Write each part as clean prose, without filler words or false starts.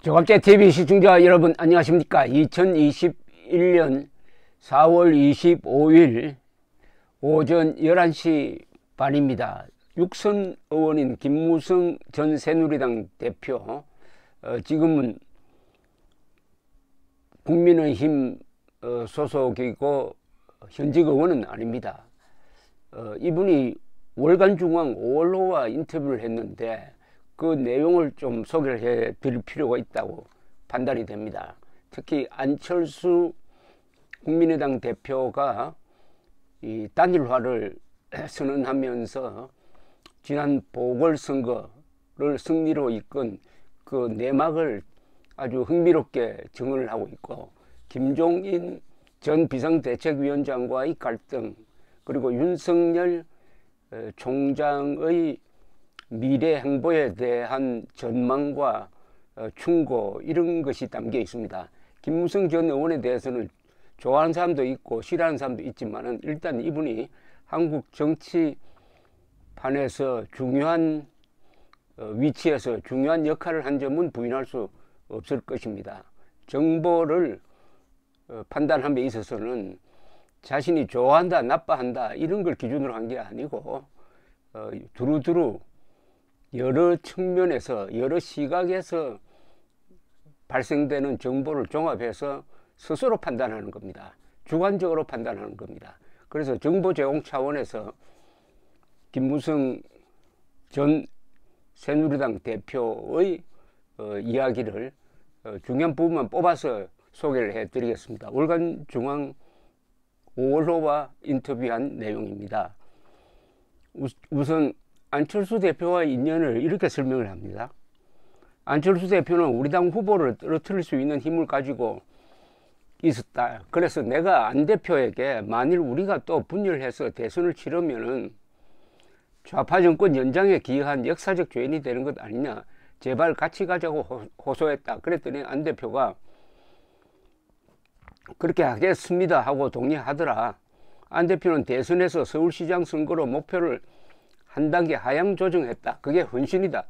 조갑제TV 시청자 여러분 안녕하십니까. 2021년 4월 25일 오전 11시 반입니다. 육선 의원인 김무성 전 새누리당 대표, 지금은 국민의힘 소속이고 현직 의원은 아닙니다. 이분이 월간중앙 5월호와 인터뷰를 했는데 그 내용을 좀 소개를 해 드릴 필요가 있다고 판단이 됩니다. 특히 안철수 국민의당 대표가 이 단일화를 선언하면서 지난 보궐선거를 승리로 이끈 그 내막을 아주 흥미롭게 증언을 하고 있고, 김종인 전 비상대책위원장과의 갈등, 그리고 윤석열 총장의 미래 행보에 대한 전망과 충고, 이런 것이 담겨 있습니다. 김무성 전 의원에 대해서는 좋아하는 사람도 있고 싫어하는 사람도 있지만은, 일단 이분이 한국 정치판에서 중요한 위치에서 중요한 역할을 한 점은 부인할 수 없을 것입니다. 정보를 판단함에 있어서는 자신이 좋아한다, 나빠한다, 이런 걸 기준으로 한 게 아니고 두루두루 여러 측면에서, 여러 시각에서 발생되는 정보를 종합해서 스스로 판단하는 겁니다. 주관적으로 판단하는 겁니다. 그래서 정보 제공 차원에서 김무성 전 새누리당 대표의 이야기를 중요한 부분만 뽑아서 소개를 해드리겠습니다. 월간중앙 5월호와 인터뷰한 내용입니다. 우선 안철수 대표와의 인연을 이렇게 설명을 합니다. 안철수 대표는 우리 당 후보를 떨어뜨릴 수 있는 힘을 가지고 있었다. 그래서 내가 안 대표에게 만일 우리가 또 분열해서 대선을 치르면은 좌파 정권 연장에 기여한 역사적 죄인이 되는 것 아니냐, 제발 같이 가자고 호소했다. 그랬더니 안 대표가 그렇게 하겠습니다 하고 동의하더라. 안 대표는 대선에서 서울시장 선거로 목표를 한 단계 하향 조정했다. 그게 헌신이다.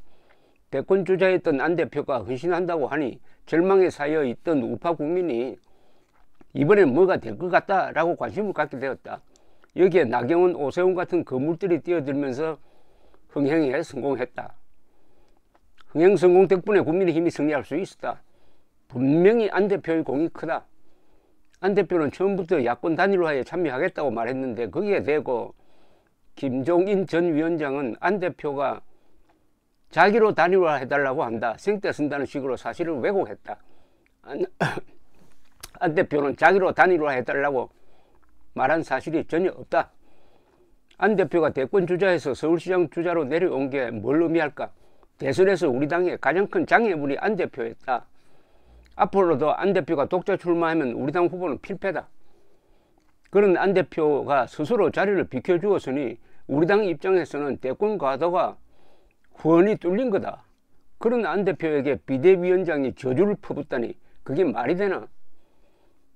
대권 주자였던 안 대표가 헌신한다고 하니 절망에 쌓여 있던 우파 국민이 이번엔 뭐가 될 것 같다라고 관심을 갖게 되었다. 여기에 나경원, 오세훈 같은 거물들이 뛰어들면서 흥행에 성공했다. 흥행 성공 덕분에 국민의힘이 승리할 수 있었다. 분명히 안 대표의 공이 크다. 안 대표는 처음부터 야권 단일화에 참여하겠다고 말했는데 거기에 대고 김종인 전 위원장은 안 대표가 자기로 단일화 해달라고 한다, 생떼 쓴다는 식으로 사실을 왜곡했다. 안 대표는 자기로 단일화 해달라고 말한 사실이 전혀 없다. 안 대표가 대권 주자에서 서울시장 주자로 내려온 게 뭘 의미할까? 대선에서 우리 당의 가장 큰 장애물이 안 대표였다. 앞으로도 안 대표가 독자 출마하면 우리 당 후보는 필패다. 그런 안 대표가 스스로 자리를 비켜주었으니 우리 당 입장에서는 대권 과도가 후원이 뚫린 거다. 그런 안 대표에게 비대위원장이 저주를 퍼붓다니 그게 말이 되나?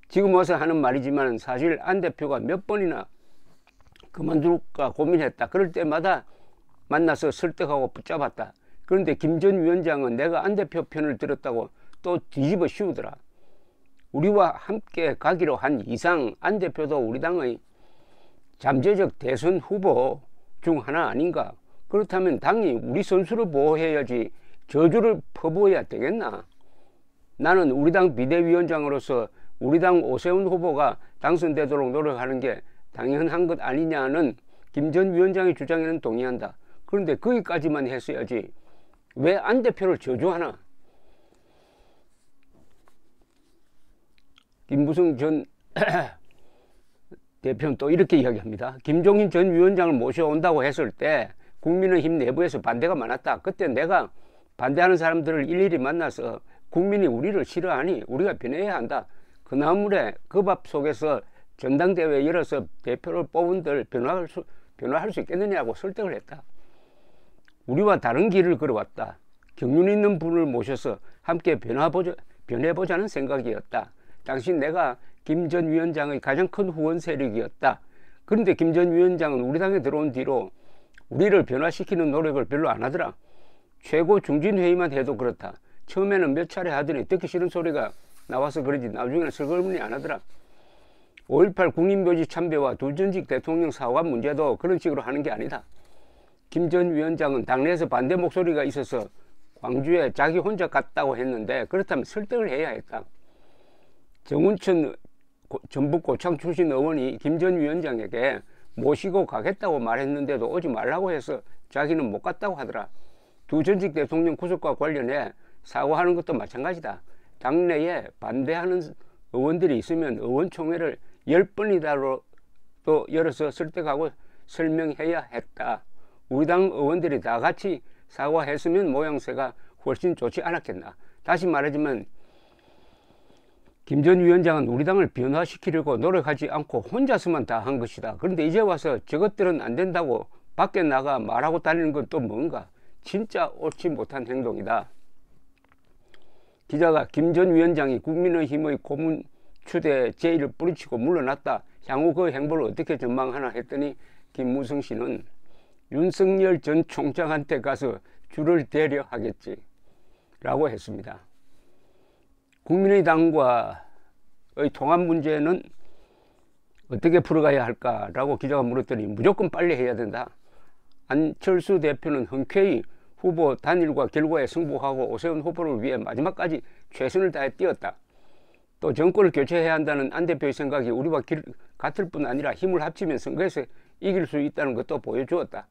지금 와서 하는 말이지만 사실 안 대표가 몇 번이나 그만둘까 고민했다. 그럴 때마다 만나서 설득하고 붙잡았다. 그런데 김 전 위원장은 내가 안 대표 편을 들었다고 또 뒤집어 씌우더라. 우리와 함께 가기로 한 이상 안 대표도 우리 당의 잠재적 대선 후보 중 하나 아닌가? 그렇다면 당이 우리 선수를 보호해야지 저주를 퍼부어야 되겠나? 나는 우리 당 비대위원장으로서 우리 당 오세훈 후보가 당선되도록 노력하는 게 당연한 것 아니냐는 김 전 위원장의 주장에는 동의한다. 그런데 거기까지만 했어야지 왜 안 대표를 저주하나? 김무성 전 대표는 또 이렇게 이야기합니다. 김종인 전 위원장을 모셔온다고 했을 때 국민의힘 내부에서 반대가 많았다. 그때 내가 반대하는 사람들을 일일이 만나서 국민이 우리를 싫어하니 우리가 변해야 한다. 그 나물에 그 밥 속에서 전당대회 열어서 대표를 뽑은들 변화할 수 있겠느냐고 설득을 했다. 우리와 다른 길을 걸어왔다. 경륜 있는 분을 모셔서 함께 변해보자는 생각이었다. 당시 내가 김 전 위원장의 가장 큰 후원 세력이었다. 그런데 김 전 위원장은 우리 당에 들어온 뒤로 우리를 변화시키는 노력을 별로 안 하더라. 최고 중진회의만 해도 그렇다. 처음에는 몇 차례 하더니 듣기 싫은 소리가 나와서 그러지 나중에는 설거문이 안 하더라. 5.18 국립묘지 참배와 두 전직 대통령 사과 문제도 그런 식으로 하는 게 아니다. 김 전 위원장은 당내에서 반대 목소리가 있어서 광주에 자기 혼자 갔다고 했는데 그렇다면 설득을 해야 했다. 정운천 전북 고창 출신 의원이 김 전 위원장에게 모시고 가겠다고 말했는데도 오지 말라고 해서 자기는 못 갔다고 하더라. 두 전직 대통령 구속과 관련해 사과하는 것도 마찬가지다. 당내에 반대하는 의원들이 있으면 의원총회를 10번이라도 열어서 설득하고 설명해야 했다. 우리 당 의원들이 다 같이 사과했으면 모양새가 훨씬 좋지 않았겠나. 다시 말하자면 김 전 위원장은 우리 당을 변화시키려고 노력하지 않고 혼자서만 다 한 것이다. 그런데 이제 와서 저것들은 안 된다고 밖에 나가 말하고 다니는 건 또 뭔가 진짜 옳지 못한 행동이다. 기자가 김 전 위원장이 국민의힘의 고문 추대 제의를 뿌리치고 물러났다. 향후 그 행보를 어떻게 전망하나 했더니 김무성 씨는 윤석열 전 총장한테 가서 줄을 대려 하겠지 라고 했습니다. 국민의당과의 통합 문제는 어떻게 풀어가야 할까라고 기자가 물었더니 무조건 빨리 해야 된다. 안철수 대표는 흔쾌히 후보 단일과 결과에 승복하고 오세훈 후보를 위해 마지막까지 최선을 다해 뛰었다. 또 정권을 교체해야 한다는 안 대표의 생각이 우리와 같을 뿐 아니라 힘을 합치면 선거에서 이길 수 있다는 것도 보여주었다.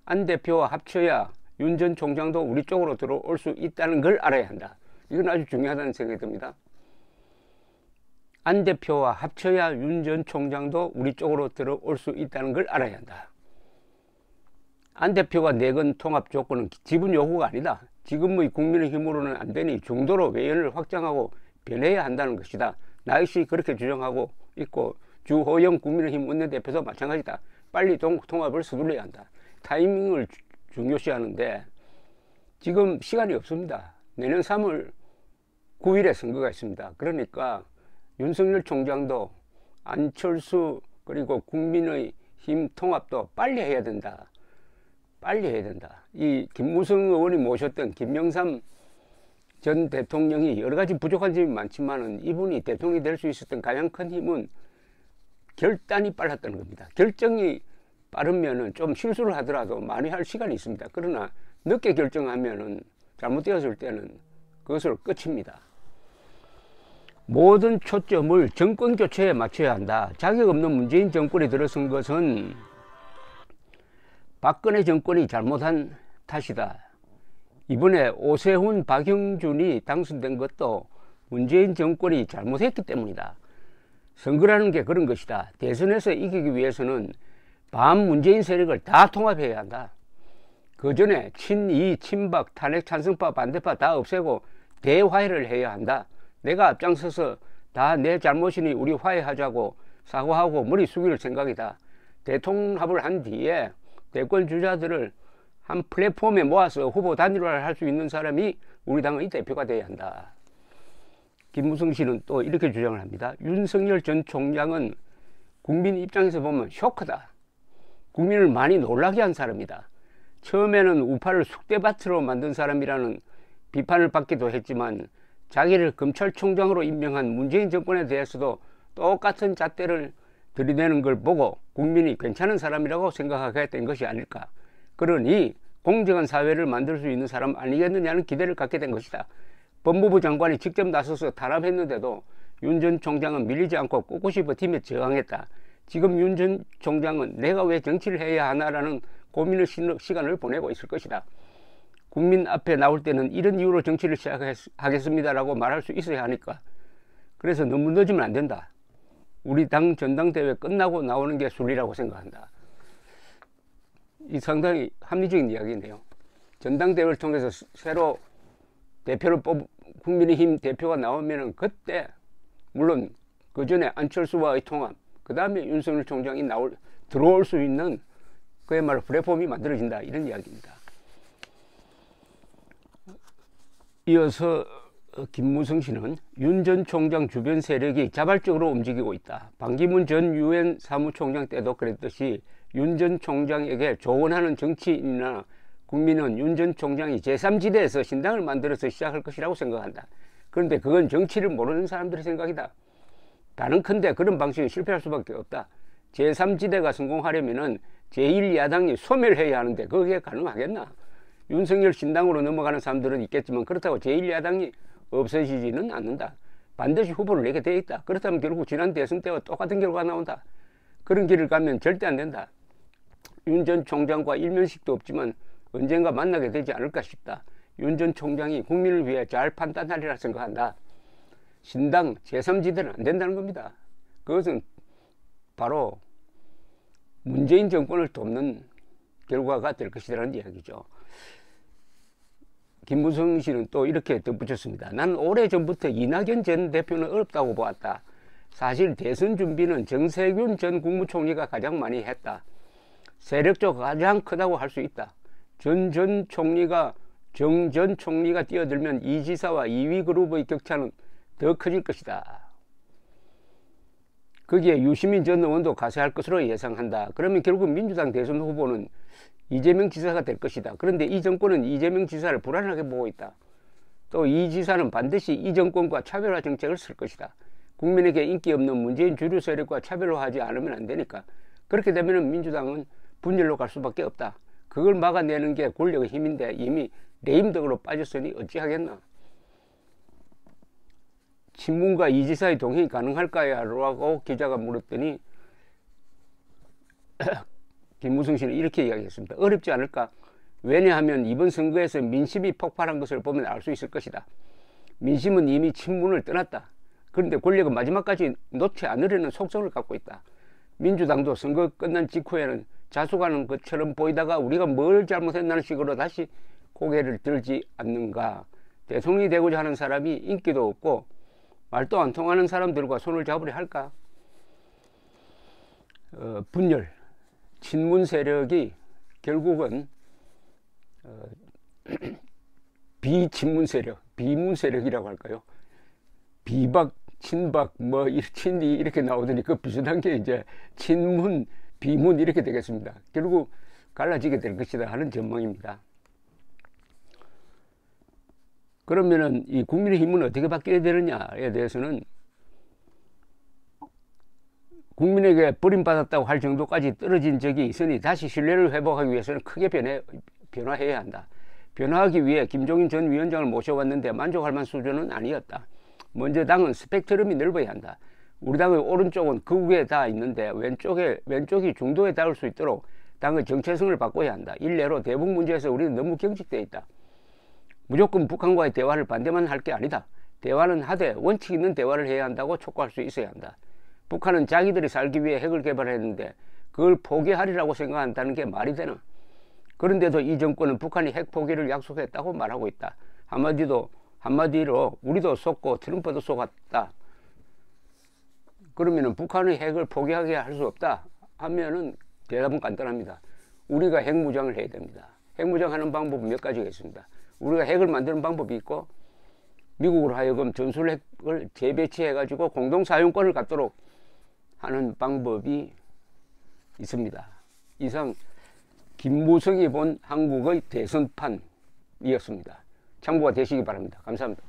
안 대표와 합쳐야 윤 전 총장도 우리 쪽으로 들어올 수 있다는 걸 알아야 한다. 이건 아주 중요하다는 생각이 듭니다. 안 대표와 합쳐야 윤 전 총장도 우리 쪽으로 들어올 수 있다는 걸 알아야 한다. 안 대표가 내건 통합 조건은 지분 요구가 아니다. 지금의 국민의힘으로는 안 되니 중도로 외연을 확장하고 변해야 한다는 것이다. 나 역시 그렇게 주장하고 있고 주호영 국민의힘 원내대표도 마찬가지다. 빨리 통합을 서둘러야 한다. 타이밍을 중요시하는데 지금 시간이 없습니다. 내년 3월 9일에 선거가 있습니다. 그러니까 윤석열 총장도 안철수 그리고 국민의힘 통합도 빨리 해야 된다. 빨리 해야 된다. 이 김무성 의원이 모셨던 김영삼 전 대통령이 여러 가지 부족한 점이 많지만은 이분이 대통령이 될 수 있었던 가장 큰 힘은 결단이 빨랐다는 겁니다. 결정이 빠르면은 좀 실수를 하더라도 많이 할 시간이 있습니다. 그러나 늦게 결정하면은 잘못되었을 때는 그것으로 끝입니다. 모든 초점을 정권 교체에 맞춰야 한다. 자격 없는 문재인 정권이 들어선 것은 박근혜 정권이 잘못한 탓이다. 이번에 오세훈, 박형준이 당선된 것도 문재인 정권이 잘못했기 때문이다. 선거라는 게 그런 것이다. 대선에서 이기기 위해서는 반문재인 세력을 다 통합해야 한다. 그 전에 친이, 친박, 탄핵 찬성파, 반대파 다 없애고 대화해를 해야 한다. 내가 앞장서서 다 내 잘못이니 우리 화해하자고 사과하고 머리 숙일 생각이다. 대통합을 한 뒤에 대권 주자들을 한 플랫폼에 모아서 후보 단일화를 할 수 있는 사람이 우리 당의 대표가 돼야 한다. 김무성 씨는 또 이렇게 주장을 합니다. 윤석열 전 총장은 국민 입장에서 보면 쇼크다. 국민을 많이 놀라게 한 사람이다. 처음에는 우파를 쑥대밭으로 만든 사람이라는 비판을 받기도 했지만 자기를 검찰총장으로 임명한 문재인 정권에 대해서도 똑같은 잣대를 들이대는 걸 보고 국민이 괜찮은 사람이라고 생각하게 된 것이 아닐까. 그러니 공정한 사회를 만들 수 있는 사람 아니겠느냐는 기대를 갖게 된 것이다. 법무부 장관이 직접 나서서 탄압했는데도 윤 전 총장은 밀리지 않고 꿋꿋이 버티며 저항했다. 지금 윤 전 총장은 내가 왜 정치를 해야 하나라는 고민의 시간을 보내고 있을 것이다. 국민 앞에 나올 때는 이런 이유로 정치를 시작하겠습니다라고 말할 수 있어야 하니까. 그래서 너무 늦으면 안 된다. 우리 당 전당대회 끝나고 나오는 게 순리라고 생각한다. 이 상당히 합리적인 이야기인데요. 전당대회를 통해서 새로 대표를 국민의힘 대표가 나오면은 그때 물론 그 전에 안철수와의 통합, 그 다음에 윤석열 총장이 들어올 수 있는 그야말로 플랫폼이 만들어진다 이런 이야기입니다. 이어서 김무성 씨는 윤 전 총장 주변 세력이 자발적으로 움직이고 있다. 반기문 전 유엔 사무총장 때도 그랬듯이 윤 전 총장에게 조언하는 정치인이나 국민은 윤 전 총장이 제3지대에서 신당을 만들어서 시작할 것이라고 생각한다. 그런데 그건 정치를 모르는 사람들의 생각이다. 다른컨대 그런 방식이 실패할 수밖에 없다. 제3지대가 성공하려면 제1야당이 소멸해야 하는데 그게 가능하겠나? 윤석열 신당으로 넘어가는 사람들은 있겠지만 그렇다고 제1야당이 없어지지는 않는다. 반드시 후보를 내게 돼 있다. 그렇다면 결국 지난 대선 때와 똑같은 결과가 나온다. 그런 길을 가면 절대 안 된다. 윤 전 총장과 일면식도 없지만 언젠가 만나게 되지 않을까 싶다. 윤 전 총장이 국민을 위해 잘 판단하리라 생각한다. 신당 제3지대는 안 된다는 겁니다. 그것은 바로 문재인 정권을 돕는 결과가 될 것이라는 이야기죠. 김무성 씨는 또 이렇게 덧붙였습니다. 나는 오래전부터 이낙연 전 대표는 어렵다고 보았다. 사실 대선 준비는 정세균 전 국무총리가 가장 많이 했다. 세력적 가장 크다고 할 수 있다. 정 전 총리가 뛰어들면 이 지사와 2위 그룹의 격차는 더 커질 것이다. 거기에 유시민 전 의원도 가세할 것으로 예상한다. 그러면 결국 민주당 대선 후보는 이재명 지사가 될 것이다. 그런데 이 정권은 이재명 지사를 불안하게 보고 있다. 또 이 지사는 반드시 이 정권과 차별화 정책을 쓸 것이다. 국민에게 인기 없는 문재인 주류 세력과 차별화하지 않으면 안 되니까. 그렇게 되면 민주당은 분열로 갈 수밖에 없다. 그걸 막아내는 게 권력의 힘인데 이미 레임덕으로 빠졌으니 어찌하겠나. 친문과 이 지사의 동행이 가능할까요? 라고 기자가 물었더니 김무성 씨는 이렇게 이야기했습니다. 어렵지 않을까? 왜냐하면 이번 선거에서 민심이 폭발한 것을 보면 알 수 있을 것이다. 민심은 이미 친문을 떠났다. 그런데 권력은 마지막까지 놓지 않으려는 속성을 갖고 있다. 민주당도 선거 끝난 직후에는 자숙하는 것처럼 보이다가 우리가 뭘 잘못했다는 식으로 다시 고개를 들지 않는가. 대통령이 되고자 하는 사람이 인기도 없고 말도 안 통하는 사람들과 손을 잡으려 할까? 분열, 친문 세력이 결국은 비친문 세력, 비문 세력이라고 할까요? 비박, 친박, 친이 이렇게 나오더니 그 비슷한 게 이제 친문, 비문 이렇게 되겠습니다. 결국 갈라지게 될 것이다 하는 전망입니다. 그러면은 이 국민의힘은 어떻게 바뀌어야 되느냐에 대해서는 국민에게 버림받았다고 할 정도까지 떨어진 적이 있으니 다시 신뢰를 회복하기 위해서는 크게 변화해야 한다. 변화하기 위해 김종인 전 위원장을 모셔왔는데 만족할 만한 수준은 아니었다. 먼저 당은 스펙트럼이 넓어야 한다. 우리 당의 오른쪽은 극우에 다 있는데 왼쪽이 중도에 닿을 수 있도록 당의 정체성을 바꿔야 한다. 일례로 대북 문제에서 우리는 너무 경직되어 있다. 무조건 북한과의 대화를 반대만 할 게 아니다. 대화는 하되 원칙 있는 대화를 해야 한다고 촉구할 수 있어야 한다. 북한은 자기들이 살기 위해 핵을 개발했는데 그걸 포기하리라고 생각한다는 게 말이 되나? 그런데도 이 정권은 북한이 핵 포기를 약속했다고 말하고 있다. 한마디로 우리도 속고 트럼프도 속았다. 그러면은 북한의 핵을 포기하게 할 수 없다 하면은 대답은 간단합니다. 우리가 핵무장을 해야 됩니다. 핵무장하는 방법은 몇 가지가 있습니다. 우리가 핵을 만드는 방법이 있고 미국으로 하여금 전술핵을 재배치해가지고 공동사용권을 갖도록 하는 방법이 있습니다. 이상 김무성이 본 한국의 대선판이었습니다. 참고가 되시기 바랍니다. 감사합니다.